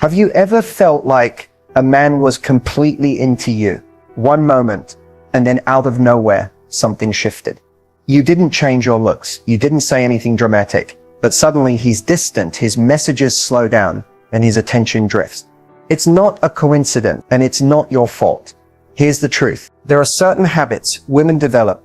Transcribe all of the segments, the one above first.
Have you ever felt like a man was completely into you one moment, and then out of nowhere, something shifted? You didn't change your looks. You didn't say anything dramatic, but suddenly he's distant, his messages slow down, and his attention drifts. It's not a coincidence, and it's not your fault. Here's the truth. There are certain habits women develop,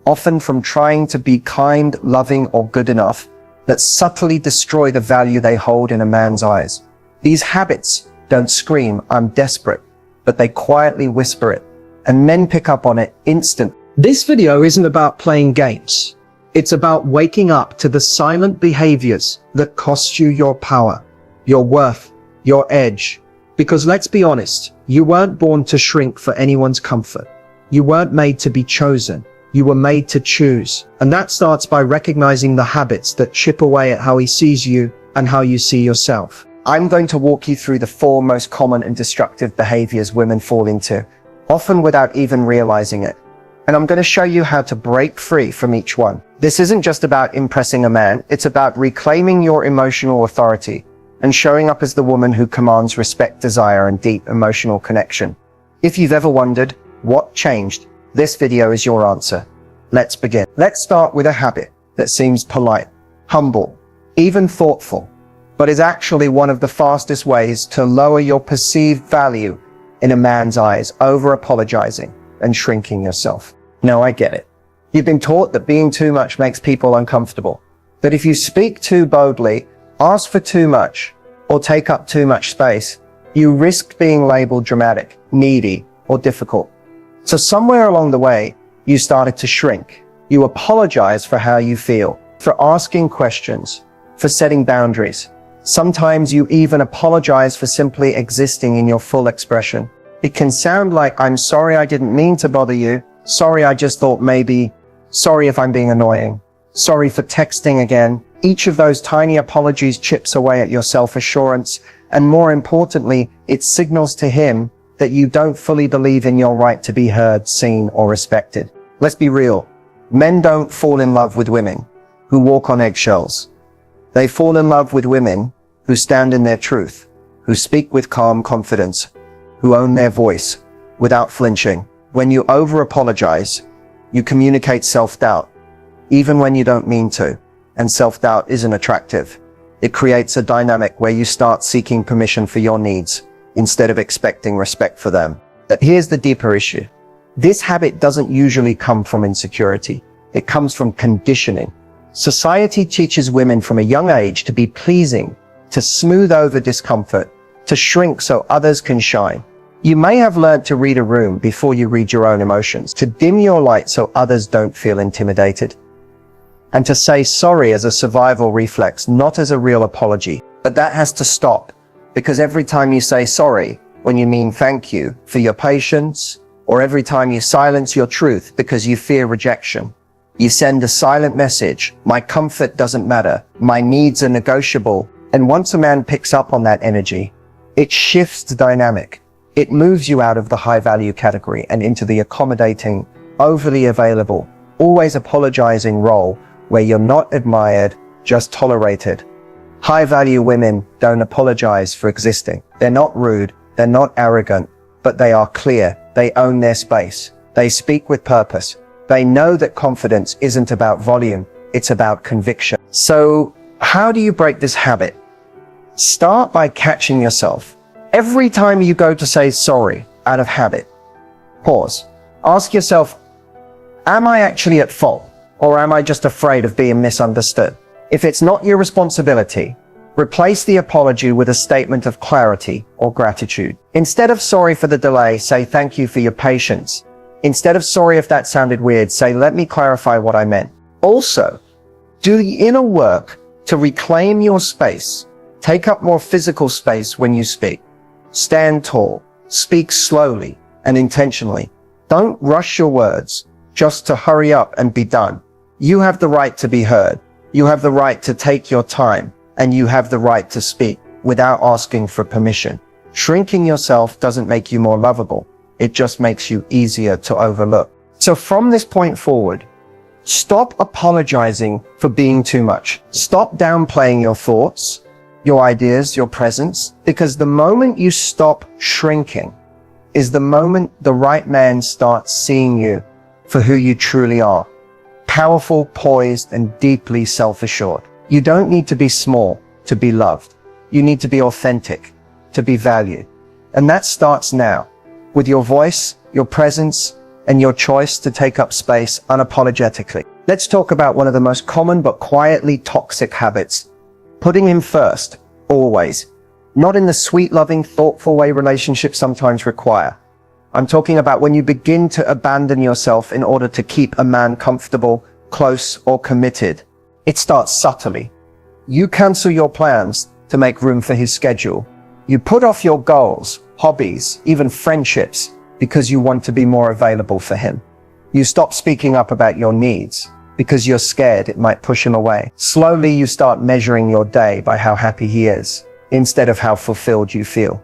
often from trying to be kind, loving, or good enough, that subtly destroy the value they hold in a man's eyes. These habits don't scream, "I'm desperate," but they quietly whisper it, and men pick up on it instantly. This video isn't about playing games. It's about waking up to the silent behaviors that cost you your power, your worth, your edge. Because let's be honest, you weren't born to shrink for anyone's comfort. You weren't made to be chosen. You were made to choose. And that starts by recognizing the habits that chip away at how he sees you and how you see yourself. I'm going to walk you through the 4 most common and destructive behaviors women fall into, often without even realizing it. And I'm going to show you how to break free from each one. This isn't just about impressing a man, it's about reclaiming your emotional authority and showing up as the woman who commands respect, desire, and deep emotional connection. If you've ever wondered what changed, this video is your answer. Let's begin. Let's start with a habit that seems polite, humble, even thoughtful, but is actually one of the fastest ways to lower your perceived value in a man's eyes: over-apologizing and shrinking yourself. No, I get it. You've been taught that being too much makes people uncomfortable. That if you speak too boldly, ask for too much, or take up too much space, you risk being labeled dramatic, needy, or difficult. So somewhere along the way, you started to shrink. You apologize for how you feel, for asking questions, for setting boundaries. Sometimes you even apologize for simply existing in your full expression. It can sound like, "I'm sorry, I didn't mean to bother you. Sorry, I just thought maybe. Sorry if I'm being annoying. Sorry for texting again." Each of those tiny apologies chips away at your self-assurance, and more importantly, it signals to him that you don't fully believe in your right to be heard, seen, or respected. Let's be real. Men don't fall in love with women who walk on eggshells. They fall in love with women who stand in their truth, who speak with calm confidence, who own their voice without flinching. When you over-apologize, you communicate self-doubt, even when you don't mean to. And self-doubt isn't attractive. It creates a dynamic where you start seeking permission for your needs instead of expecting respect for them. But here's the deeper issue. This habit doesn't usually come from insecurity. It comes from conditioning. Society teaches women from a young age to be pleasing, to smooth over discomfort, to shrink so others can shine. You may have learned to read a room before you read your own emotions, to dim your light so others don't feel intimidated, and to say sorry as a survival reflex, not as a real apology. But that has to stop, because every time you say sorry when you mean thank you for your patience, or every time you silence your truth because you fear rejection, you send a silent message: my comfort doesn't matter, my needs are negotiable. And once a man picks up on that energy, it shifts the dynamic. It moves you out of the high value category and into the accommodating, overly available, always apologizing role where you're not admired, just tolerated. High value women don't apologize for existing. They're not rude, they're not arrogant, but they are clear. They own their space. They speak with purpose. They know that confidence isn't about volume, it's about conviction. So how do you break this habit? Start by catching yourself. Every time you go to say sorry out of habit, pause. Ask yourself, am I actually at fault? Or am I just afraid of being misunderstood? If it's not your responsibility, replace the apology with a statement of clarity or gratitude. Instead of sorry for the delay, say thank you for your patience. Instead of sorry if that sounded weird, say let me clarify what I meant. Also, do the inner work to reclaim your space. Take up more physical space when you speak. Stand tall, speak slowly and intentionally. Don't rush your words just to hurry up and be done. You have the right to be heard. You have the right to take your time, and you have the right to speak without asking for permission. Shrinking yourself doesn't make you more lovable. It just makes you easier to overlook. So from this point forward, stop apologizing for being too much. Stop downplaying your thoughts. your ideas, your presence, because the moment you stop shrinking is the moment the right man starts seeing you for who you truly are. Powerful, poised, and deeply self-assured. You don't need to be small to be loved. You need to be authentic to be valued. And that starts now with your voice, your presence, and your choice to take up space unapologetically. Let's talk about one of the most common but quietly toxic habits. Putting him first, always. Not in the sweet, loving, thoughtful way relationships sometimes require. I'm talking about when you begin to abandon yourself in order to keep a man comfortable, close, or committed. It starts subtly. You cancel your plans to make room for his schedule. You put off your goals, hobbies, even friendships, because you want to be more available for him. You stop speaking up about your needs because you're scared it might push him away. Slowly, you start measuring your day by how happy he is, instead of how fulfilled you feel.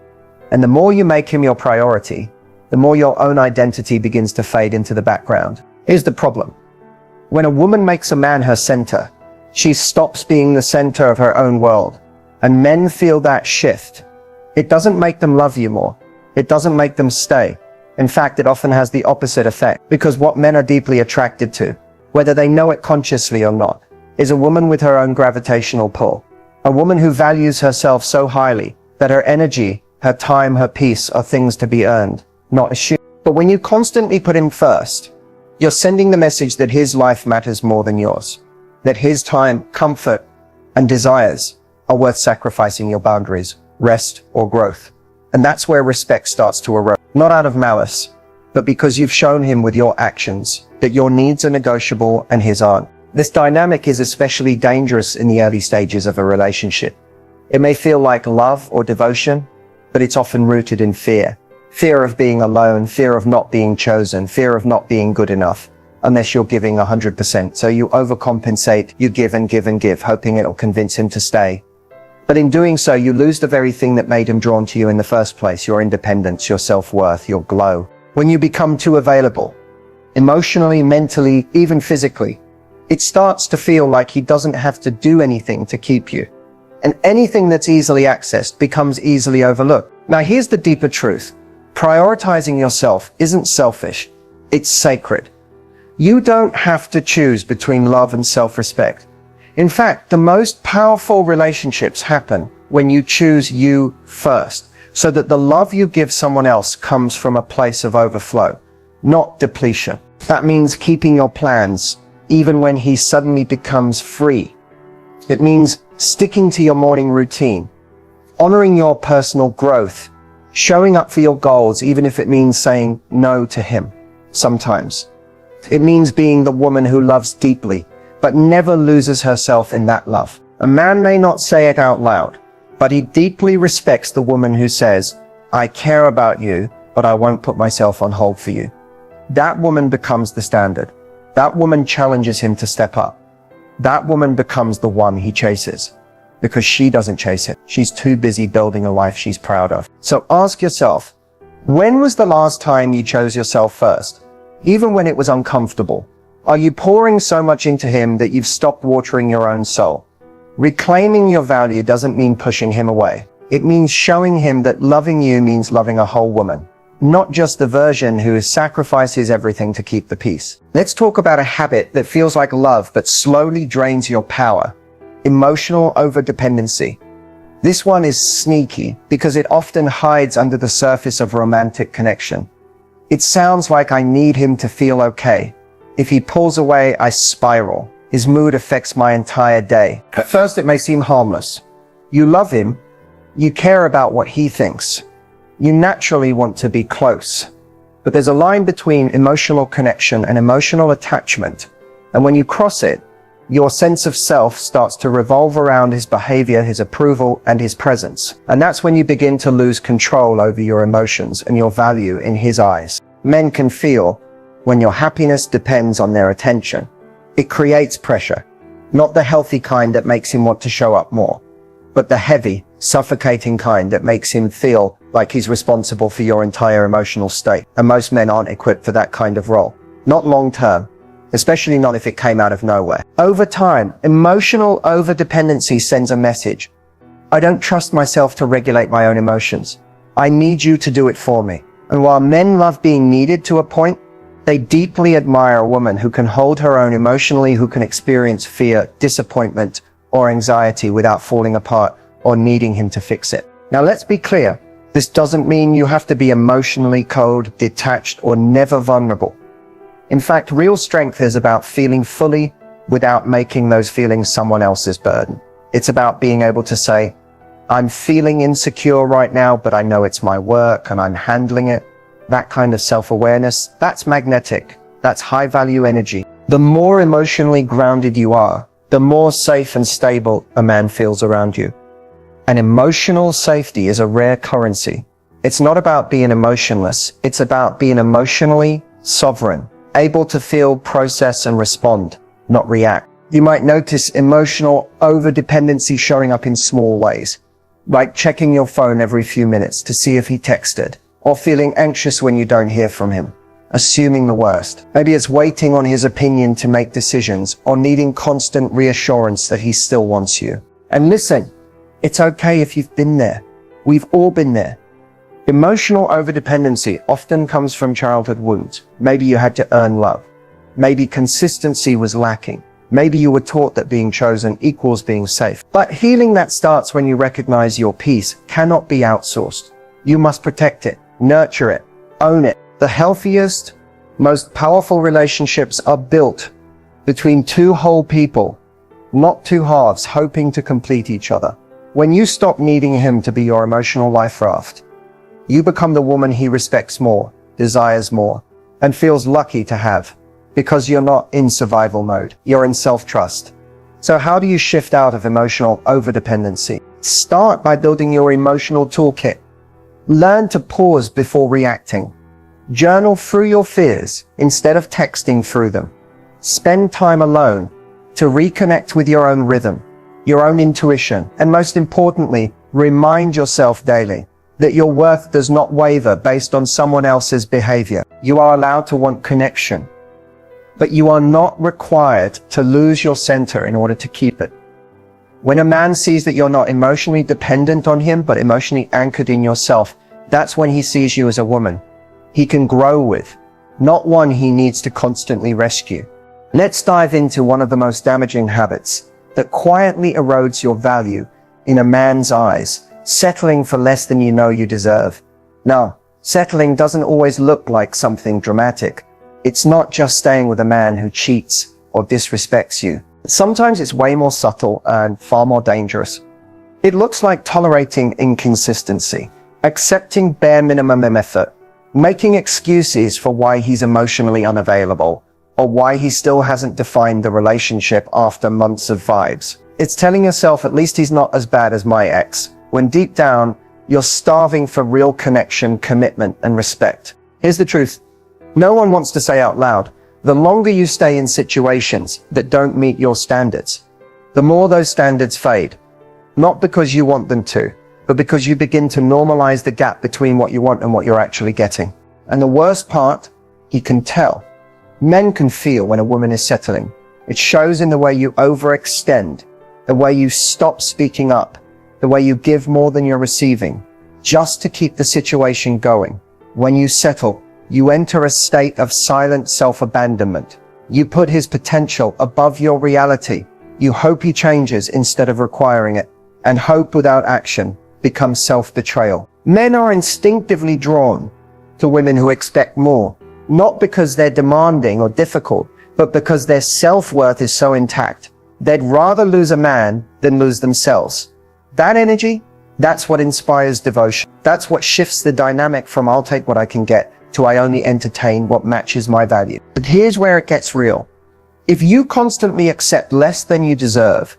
And the more you make him your priority, the more your own identity begins to fade into the background. Here's the problem. When a woman makes a man her center, she stops being the center of her own world. And men feel that shift. It doesn't make them love you more. It doesn't make them stay. In fact, it often has the opposite effect, because what men are deeply attracted to, whether they know it consciously or not, is a woman with her own gravitational pull. A woman who values herself so highly that her energy, her time, her peace are things to be earned, not assumed. But when you constantly put him first, you're sending the message that his life matters more than yours, that his time, comfort, and desires are worth sacrificing your boundaries, rest, or growth. And that's where respect starts to erode. Not out of malice, but because you've shown him with your actions that your needs are negotiable and his aren't. This dynamic is especially dangerous in the early stages of a relationship. It may feel like love or devotion, but it's often rooted in fear. Fear of being alone, fear of not being chosen, fear of not being good enough, unless you're giving 100%. So you overcompensate, you give and give and give, hoping it'll convince him to stay. But in doing so, you lose the very thing that made him drawn to you in the first place, your independence, your self-worth, your glow. When you become too available, emotionally, mentally, even physically, it starts to feel like he doesn't have to do anything to keep you. And anything that's easily accessed becomes easily overlooked. Now here's the deeper truth. Prioritizing yourself isn't selfish, it's sacred. You don't have to choose between love and self-respect. In fact, the most powerful relationships happen when you choose you first, so that the love you give someone else comes from a place of overflow, not depletion. That means keeping your plans, even when he suddenly becomes free. It means sticking to your morning routine, honoring your personal growth, showing up for your goals, even if it means saying no to him sometimes. It means being the woman who loves deeply, but never loses herself in that love. A man may not say it out loud, but he deeply respects the woman who says, I care about you, but I won't put myself on hold for you. That woman becomes the standard. That woman challenges him to step up. That woman becomes the one he chases, because she doesn't chase him. She's too busy building a life she's proud of. So ask yourself, when was the last time you chose yourself first? Even when it was uncomfortable. Are you pouring so much into him that you've stopped watering your own soul? Reclaiming your value doesn't mean pushing him away. It means showing him that loving you means loving a whole woman, not just the version who sacrifices everything to keep the peace. Let's talk about a habit that feels like love but slowly drains your power. Emotional over-dependency. This one is sneaky because it often hides under the surface of romantic connection. It sounds like I need him to feel okay. If he pulls away, I spiral. His mood affects my entire day. At first, it may seem harmless. You love him. You care about what he thinks. You naturally want to be close. But there's a line between emotional connection and emotional attachment. And when you cross it, your sense of self starts to revolve around his behavior, his approval, and his presence. And that's when you begin to lose control over your emotions and your value in his eyes. Men can feel when your happiness depends on their attention. It creates pressure, not the healthy kind that makes him want to show up more, but the heavy, suffocating kind that makes him feel like he's responsible for your entire emotional state. And most men aren't equipped for that kind of role. Not long term, especially not if it came out of nowhere. Over time, emotional over-dependency sends a message. I don't trust myself to regulate my own emotions. I need you to do it for me. And while men love being needed to a point, they deeply admire a woman who can hold her own emotionally, who can experience fear, disappointment, or anxiety without falling apart or needing him to fix it. Now let's be clear. This doesn't mean you have to be emotionally cold, detached, or never vulnerable. In fact, real strength is about feeling fully without making those feelings someone else's burden. It's about being able to say, I'm feeling insecure right now, but I know it's my work and I'm handling it. That kind of self-awareness, that's magnetic. That's high-value energy. The more emotionally grounded you are, the more safe and stable a man feels around you. And emotional safety is a rare currency. It's not about being emotionless. It's about being emotionally sovereign, able to feel, process, and respond, not react. You might notice emotional over-dependency showing up in small ways, like checking your phone every few minutes to see if he texted, or feeling anxious when you don't hear from him, assuming the worst. Maybe it's waiting on his opinion to make decisions, or needing constant reassurance that he still wants you. And listen, it's okay if you've been there. We've all been there. Emotional over-dependency often comes from childhood wounds. Maybe you had to earn love. Maybe consistency was lacking. Maybe you were taught that being chosen equals being safe. But healing that starts when you recognize your peace cannot be outsourced. You must protect it, nurture it, own it. The healthiest, most powerful relationships are built between two whole people, not two halves hoping to complete each other. When you stop needing him to be your emotional life raft, you become the woman he respects more, desires more, and feels lucky to have, because you're not in survival mode. You're in self-trust. So how do you shift out of emotional over-dependency? Start by building your emotional toolkit. Learn to pause before reacting. Journal through your fears instead of texting through them. Spend time alone to reconnect with your own rhythm, your own intuition, and most importantly, remind yourself daily that your worth does not waver based on someone else's behavior. You are allowed to want connection, but you are not required to lose your center in order to keep it. When a man sees that you're not emotionally dependent on him, but emotionally anchored in yourself, that's when he sees you as a woman he can grow with, not one he needs to constantly rescue. Let's dive into one of the most damaging habits that quietly erodes your value in a man's eyes: settling for less than you know you deserve. Now, settling doesn't always look like something dramatic. It's not just staying with a man who cheats or disrespects you. Sometimes it's way more subtle and far more dangerous. It looks like tolerating inconsistency, accepting bare minimum effort, making excuses for why he's emotionally unavailable, or why he still hasn't defined the relationship after months of vibes. It's telling yourself, at least he's not as bad as my ex, when deep down, you're starving for real connection, commitment, and respect. Here's the truth. No one wants to say out loud, the longer you stay in situations that don't meet your standards, the more those standards fade. Not because you want them to, but because you begin to normalize the gap between what you want and what you're actually getting. And the worst part, he can tell. Men can feel when a woman is settling. It shows in the way you overextend, the way you stop speaking up, the way you give more than you're receiving, just to keep the situation going. When you settle, you enter a state of silent self-abandonment. You put his potential above your reality. You hope he changes instead of requiring it. And hope without action becomes self-betrayal. Men are instinctively drawn to women who expect more, not because they're demanding or difficult, but because their self-worth is so intact. They'd rather lose a man than lose themselves. That energy, that's what inspires devotion. That's what shifts the dynamic from I'll take what I can get to I only entertain what matches my value. But here's where it gets real. If you constantly accept less than you deserve,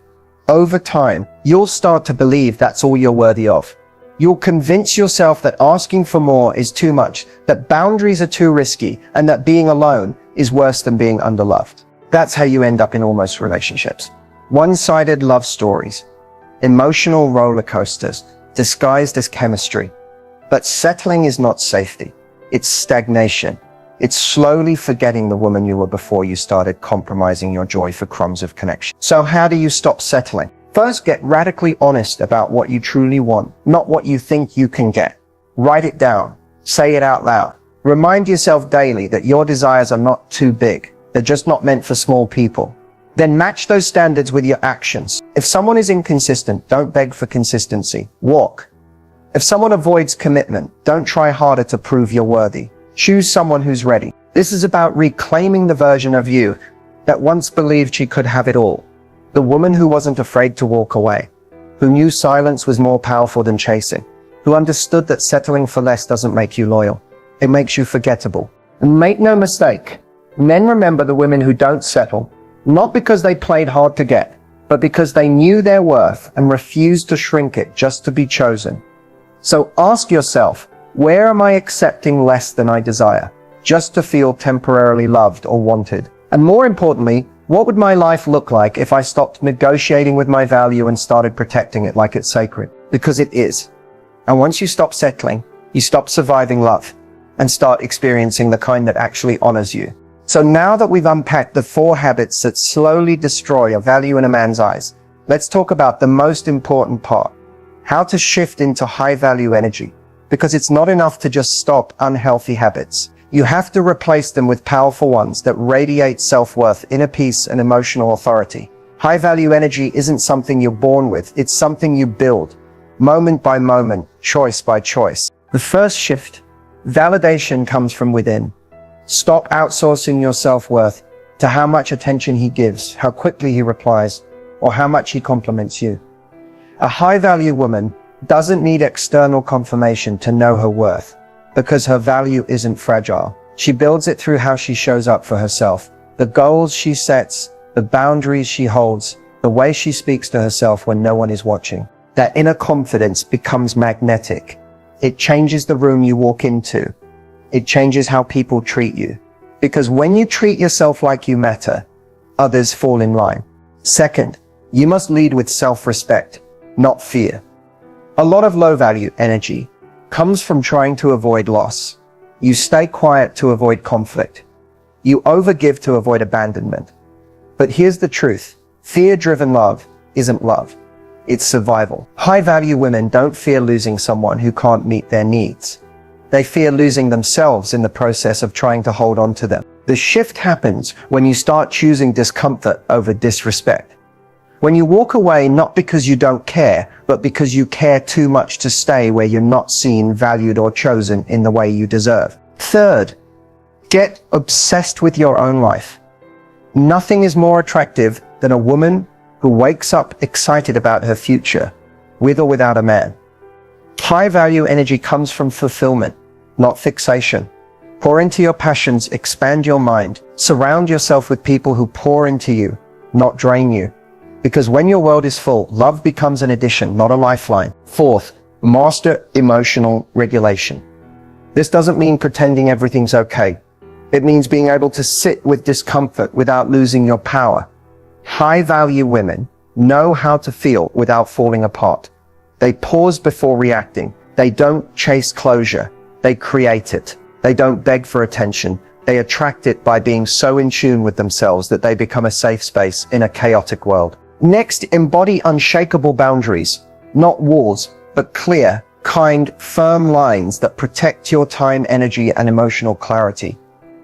over time, you'll start to believe that's all you're worthy of. You'll convince yourself that asking for more is too much, that boundaries are too risky, and that being alone is worse than being underloved. That's how you end up in almost relationships. One-sided love stories, emotional roller coasters, disguised as chemistry. But settling is not safety. It's stagnation. It's slowly forgetting the woman you were before you started compromising your joy for crumbs of connection. So how do you stop settling? First, get radically honest about what you truly want, not what you think you can get. Write it down. Say it out loud. Remind yourself daily that your desires are not too big. They're just not meant for small people. Then match those standards with your actions. If someone is inconsistent, don't beg for consistency. Walk. If someone avoids commitment, don't try harder to prove you're worthy. Choose someone who's ready. This is about reclaiming the version of you that once believed she could have it all. The woman who wasn't afraid to walk away, who knew silence was more powerful than chasing, who understood that settling for less doesn't make you loyal. It makes you forgettable. And make no mistake, men remember the women who don't settle, not because they played hard to get, but because they knew their worth and refused to shrink it just to be chosen. So ask yourself, where am I accepting less than I desire, just to feel temporarily loved or wanted? And more importantly, what would my life look like if I stopped negotiating with my value and started protecting it like it's sacred? Because it is. And once you stop settling, you stop surviving love and start experiencing the kind that actually honors you. So now that we've unpacked the 4 habits that slowly destroy your value in a man's eyes, let's talk about the most important part, how to shift into high value energy. Because it's not enough to just stop unhealthy habits. You have to replace them with powerful ones that radiate self-worth, inner peace, and emotional authority. High value energy isn't something you're born with, it's something you build, moment by moment, choice by choice. The first shift, validation, comes from within. Stop outsourcing your self-worth to how much attention he gives, how quickly he replies, or how much he compliments you. A high value woman doesn't need external confirmation to know her worth, because her value isn't fragile. She builds it through how she shows up for herself, the goals she sets, the boundaries she holds, the way she speaks to herself when no one is watching. That inner confidence becomes magnetic. It changes the room you walk into. It changes how people treat you. Because when you treat yourself like you matter, others fall in line. Second, you must lead with self-respect, not fear. A lot of low-value energy comes from trying to avoid loss. You stay quiet to avoid conflict. You overgive to avoid abandonment. But here's the truth. Fear-driven love isn't love. It's survival. High-value women don't fear losing someone who can't meet their needs. They fear losing themselves in the process of trying to hold on to them. The shift happens when you start choosing discomfort over disrespect. When you walk away not because you don't care, but because you care too much to stay where you're not seen, valued, or chosen in the way you deserve. Third, get obsessed with your own life. Nothing is more attractive than a woman who wakes up excited about her future, with or without a man. High value energy comes from fulfillment, not fixation. Pour into your passions, expand your mind. Surround yourself with people who pour into you, not drain you. Because when your world is full, love becomes an addition, not a lifeline. Fourth, master emotional regulation. This doesn't mean pretending everything's okay. It means being able to sit with discomfort without losing your power. High-value women know how to feel without falling apart. They pause before reacting. They don't chase closure. They create it. They don't beg for attention. They attract it by being so in tune with themselves that they become a safe space in a chaotic world. Next, embody unshakable boundaries, not walls, but clear, kind, firm lines that protect your time, energy, and emotional clarity.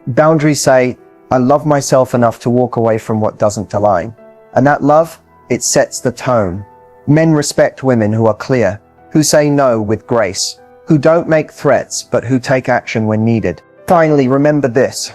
Boundaries say, I love myself enough to walk away from what doesn't align. And that love, it sets the tone. Men respect women who are clear, who say no with grace, who don't make threats, but who take action when needed. Finally, remember this.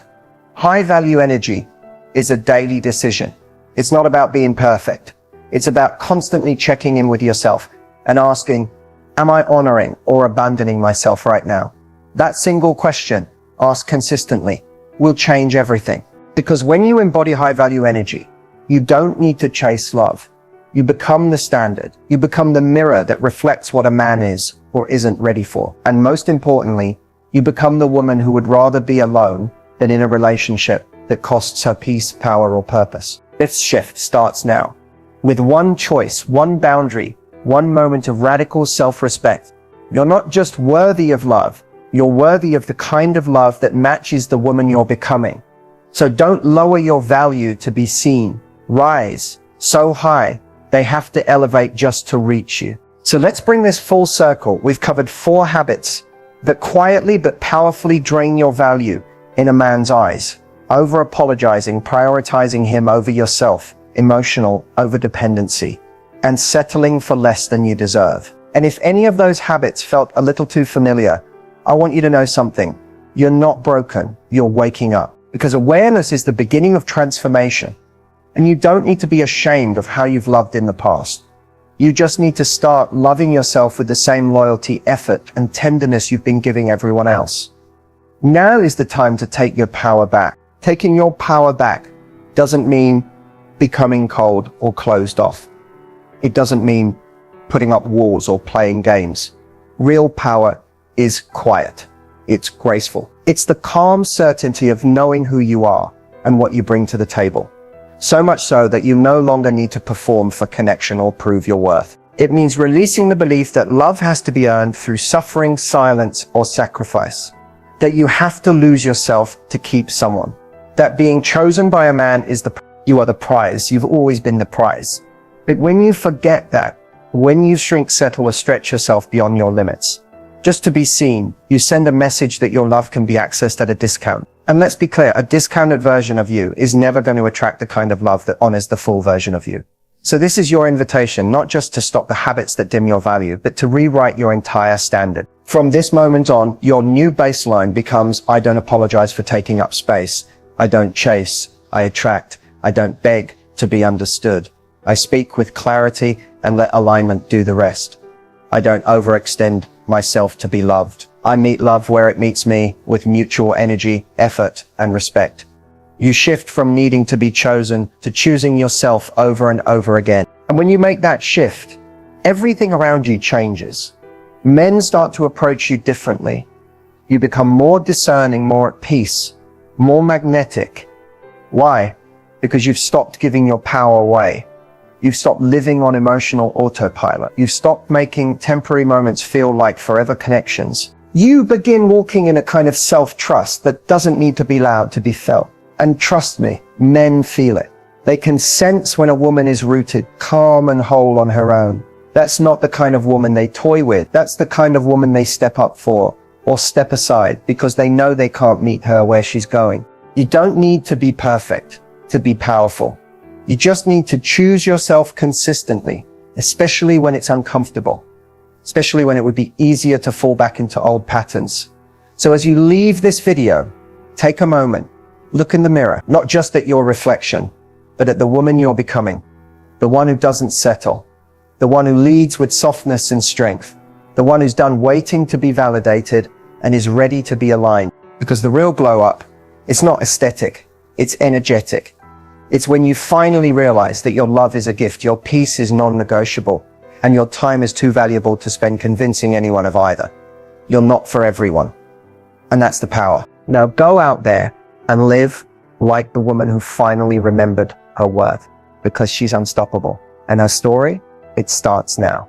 High-value energy is a daily decision. It's not about being perfect. It's about constantly checking in with yourself and asking, am I honoring or abandoning myself right now? That single question, asked consistently, will change everything. Because when you embody high-value energy, you don't need to chase love. You become the standard. You become the mirror that reflects what a man is or isn't ready for. And most importantly, you become the woman who would rather be alone than in a relationship that costs her peace, power, or purpose. This shift starts now. With one choice, one boundary, one moment of radical self-respect. You're not just worthy of love, you're worthy of the kind of love that matches the woman you're becoming. So don't lower your value to be seen. Rise so high They have to elevate just to reach you. So let's bring this full circle. We've covered 4 habits that quietly but powerfully drain your value in a man's eyes. Over-apologizing, prioritizing him over yourself, emotional over-dependency, and settling for less than you deserve. And if any of those habits felt a little too familiar, I want you to know something. You're not broken, you're waking up. Because awareness is the beginning of transformation. And you don't need to be ashamed of how you've loved in the past. You just need to start loving yourself with the same loyalty, effort, and tenderness you've been giving everyone else. Now is the time to take your power back. Taking your power back doesn't mean becoming cold or closed off. It doesn't mean putting up walls or playing games. Real power is quiet. It's graceful. It's the calm certainty of knowing who you are and what you bring to the table. So much so that you no longer need to perform for connection or prove your worth. It means releasing the belief that love has to be earned through suffering, silence, or sacrifice. That you have to lose yourself to keep someone. That being chosen by a man is you are the prize. You've always been the prize. But when you forget that, when you shrink, settle, or stretch yourself beyond your limits, just to be seen, you send a message that your love can be accessed at a discount. And let's be clear, a discounted version of you is never going to attract the kind of love that honors the full version of you. So this is your invitation, not just to stop the habits that dim your value, but to rewrite your entire standard. From this moment on, your new baseline becomes, I don't apologize for taking up space. I don't chase. I attract. I don't beg to be understood. I speak with clarity and let alignment do the rest. I don't overextend myself to be loved. I meet love where it meets me, with mutual energy, effort, and respect. You shift from needing to be chosen to choosing yourself over and over again. And when you make that shift, everything around you changes. Men start to approach you differently. You become more discerning, more at peace, more magnetic. Why? Because you've stopped giving your power away. You've stopped living on emotional autopilot. You've stopped making temporary moments feel like forever connections. You begin walking in a kind of self-trust that doesn't need to be loud to be felt. And trust me, men feel it. They can sense when a woman is rooted, calm and whole on her own. That's not the kind of woman they toy with. That's the kind of woman they step up for or step aside because they know they can't meet her where she's going. You don't need to be perfect to be powerful. You just need to choose yourself consistently, especially when it's uncomfortable, especially when it would be easier to fall back into old patterns. So as you leave this video, take a moment, look in the mirror, not just at your reflection, but at the woman you're becoming, the one who doesn't settle, the one who leads with softness and strength, the one who's done waiting to be validated and is ready to be aligned. Because the real glow up, it's not aesthetic, it's energetic. It's when you finally realize that your love is a gift, your peace is non-negotiable, and your time is too valuable to spend convincing anyone of either. You're not for everyone. And that's the power. Now go out there and live like the woman who finally remembered her worth, because she's unstoppable. And her story, it starts now.